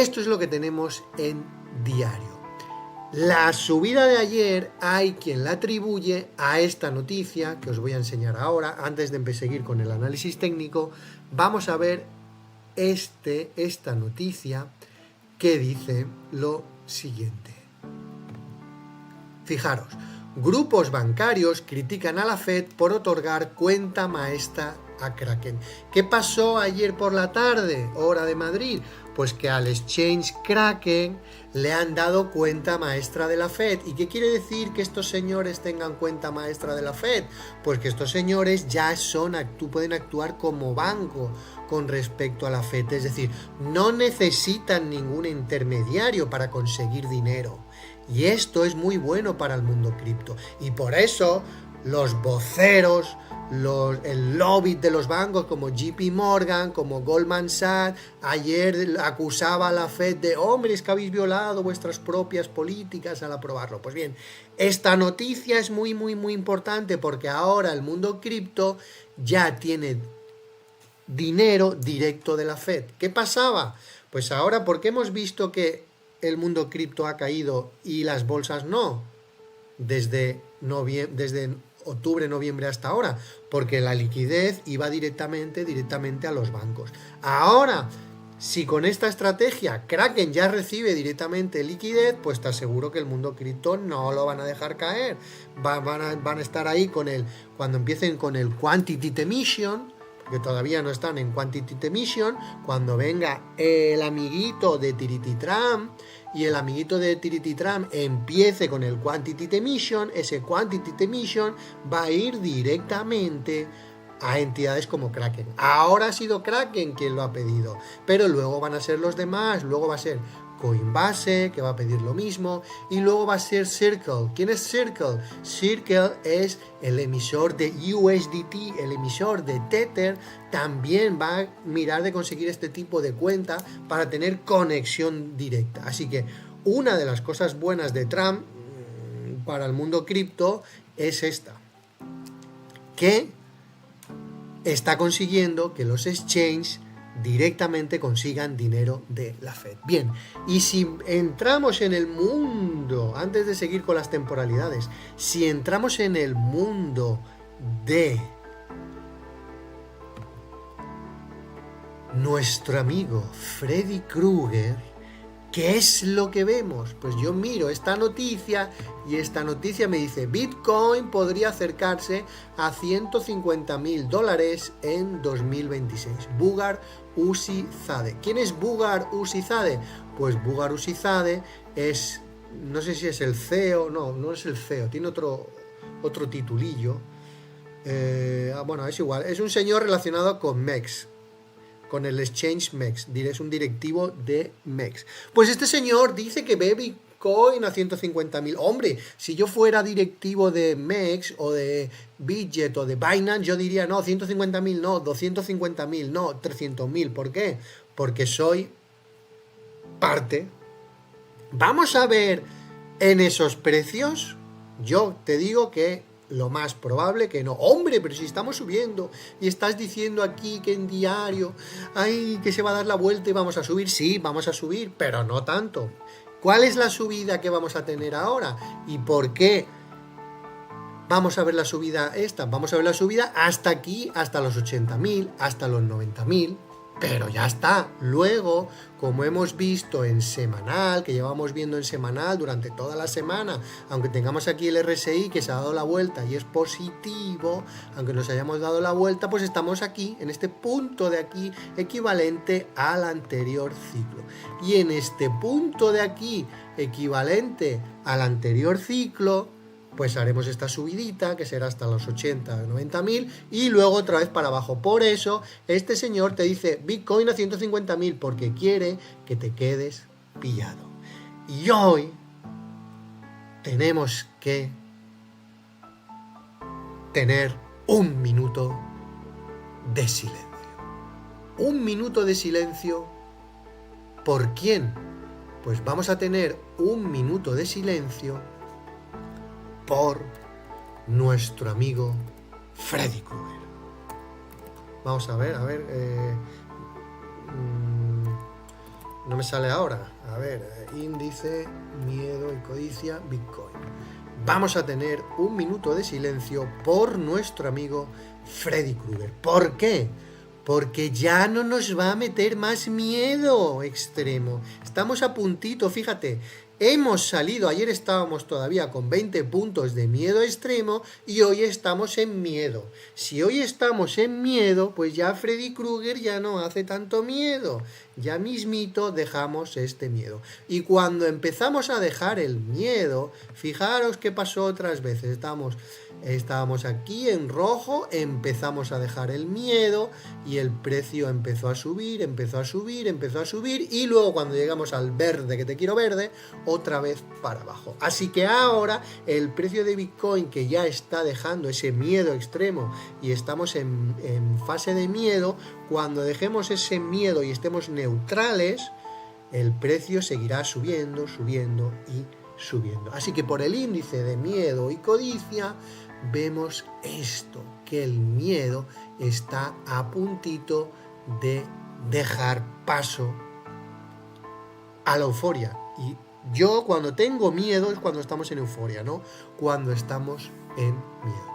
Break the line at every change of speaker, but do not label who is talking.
Esto es lo que tenemos en diario. La subida de ayer hay quien la atribuye a esta noticia que os voy a enseñar ahora. Antes de seguir con el análisis técnico, vamos a ver esta noticia que dice lo siguiente. Fijaros, grupos bancarios critican a la Fed por otorgar cuenta maestra a Kraken. ¿Qué pasó ayer por la tarde, hora de Madrid? Pues que al exchange Kraken le han dado cuenta maestra de la Fed. ¿Y qué quiere decir que estos señores tengan cuenta maestra de la Fed? Pues que estos señores ya pueden actuar como banco con respecto a la Fed. Es decir, no necesitan ningún intermediario para conseguir dinero. Y esto es muy bueno para el mundo cripto. Y por eso los voceros, el lobby de los bancos como JP Morgan, como Goldman Sachs, ayer acusaba a la Fed de, hombre, es que habéis violado vuestras propias políticas al aprobarlo. Pues bien, esta noticia es muy, muy, muy importante porque ahora el mundo cripto ya tiene dinero directo de la Fed. ¿Qué pasaba? Pues ahora, ¿por qué hemos visto que el mundo cripto ha caído y las bolsas no? Desde octubre, noviembre hasta ahora, porque la liquidez iba directamente a los bancos. Ahora, si con esta estrategia Kraken ya recibe directamente liquidez, pues te aseguro que el mundo cripto no lo van a dejar caer. Van a estar ahí cuando empiecen con el Quantity Emission, que todavía no están en Quantity Emission, cuando venga el amiguito de Tirititram y el amiguito de Tirititram empiece con el Quantity Emission, ese Quantity Emission va a ir directamente a entidades como Kraken. Ahora ha sido Kraken quien lo ha pedido, pero luego van a ser los demás, luego va a ser Coinbase, que va a pedir lo mismo, y luego va a ser Circle. ¿Quién es Circle? Circle es el emisor de USDT, el emisor de Tether, también va a mirar de conseguir este tipo de cuenta para tener conexión directa. Así que una de las cosas buenas de Trump para el mundo cripto es esta, que está consiguiendo que los exchanges directamente consigan dinero de la Fed. Bien, y si entramos en el mundo, antes de seguir con las temporalidades, si entramos en el mundo de nuestro amigo Freddy Krueger, ¿qué es lo que vemos? Pues yo miro esta noticia y esta noticia me dice Bitcoin podría acercarse a $150,000 en 2026. Bugar Usizade. ¿Quién es Bugar Usizade? Pues Bugar Usizade es, no sé si es el CEO, no es el CEO, tiene otro titulillo. Bueno, es igual, es un señor relacionado con MEX, con el exchange MEX, es un directivo de MEX. Pues este señor dice que ve Bitcoin a 150,000. Hombre, si yo fuera directivo de MEX o de Bitget o de Binance, yo diría, no, 150,000 no, 250,000 no, 300,000. ¿Por qué? Porque soy parte. Vamos a ver en esos precios. Yo te digo que lo más probable que no. Hombre, pero si estamos subiendo y estás diciendo aquí que en diario, ay, que se va a dar la vuelta y vamos a subir. Sí, vamos a subir, pero no tanto. ¿Cuál es la subida que vamos a tener ahora? ¿Y por qué vamos a ver la subida esta? Vamos a ver la subida hasta aquí, hasta los 80,000, hasta los 90,000. Pero ya está. Luego, como hemos visto en semanal, que llevamos viendo en semanal durante toda la semana, aunque tengamos aquí el RSI que se ha dado la vuelta y es positivo, aunque nos hayamos dado la vuelta, pues estamos aquí, en este punto de aquí, equivalente al anterior ciclo. Y en este punto de aquí, equivalente al anterior ciclo, pues haremos esta subidita que será hasta los 80, 90,000 y luego otra vez para abajo. Por eso este señor te dice Bitcoin a 150,000 porque quiere que te quedes pillado. Y hoy tenemos que tener un minuto de silencio. Un minuto de silencio. ¿Por quién? Pues vamos a tener un minuto de silencio por nuestro amigo Freddy Krueger. Vamos a ver, No me sale ahora. A ver, índice, miedo y codicia, Bitcoin. Vamos a tener un minuto de silencio por nuestro amigo Freddy Krueger. ¿Por qué? Porque ya no nos va a meter más miedo extremo. Estamos a puntito, fíjate. Hemos salido, ayer estábamos todavía con 20 puntos de miedo extremo y hoy estamos en miedo. Si hoy estamos en miedo, pues ya Freddy Krueger ya no hace tanto miedo. Ya mismito dejamos este miedo. Y cuando empezamos a dejar el miedo, fijaros qué pasó otras veces. Estábamos aquí en rojo, empezamos a dejar el miedo y el precio empezó a subir, empezó a subir, empezó a subir y luego cuando llegamos al verde, que te quiero verde, otra vez para abajo. Así que ahora el precio de Bitcoin, que ya está dejando ese miedo extremo y estamos en fase de miedo, cuando dejemos ese miedo y estemos neutrales, el precio seguirá subiendo, subiendo y subiendo. Así que por el índice de miedo y codicia vemos esto, que el miedo está a puntito de dejar paso a la euforia. Y yo cuando tengo miedo es cuando estamos en euforia, ¿no? Cuando estamos en miedo.